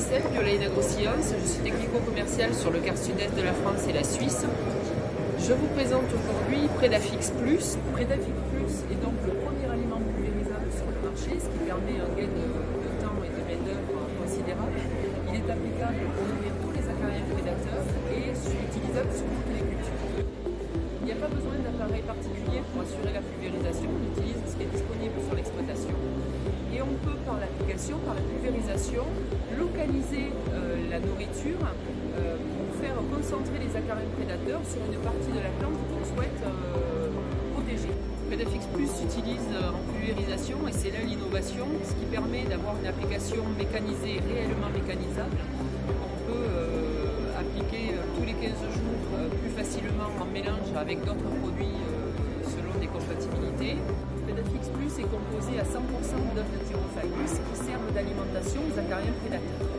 Marcel, Biolaine Agroscience. Je suis technico-commerciale sur le quart sud-est de la France et la Suisse. Je vous présente aujourd'hui PREDAFIX PLUS. PREDAFIX PLUS est donc le premier aliment pulvérisable sur le marché, ce qui permet un gain de temps et de main-d'œuvre considérable. Il est applicable pour nourrir tous les acariens prédateurs et utilisable sur toutes les cultures. Il n'y a pas besoin d'appareil particulier pour assurer la pulvérisation. On utilise ce qui est disponible sur l'exploitation. Et on peut, par l'application, par la pulvérisation, localiser la nourriture pour faire concentrer les acariens prédateurs sur une partie de la plante qu'on souhaite protéger. PREDAFIX PLUS s'utilise en pulvérisation et c'est là l'innovation, ce qui permet d'avoir une application mécanisée, réellement mécanisable. On peut appliquer tous les 15 jours plus facilement en mélange avec d'autres produits selon des compatibilités. PREDAFIX PLUS est composé à 100% d'œufs de thyrophallus qui servent d'alimentation aux acariens prédateurs.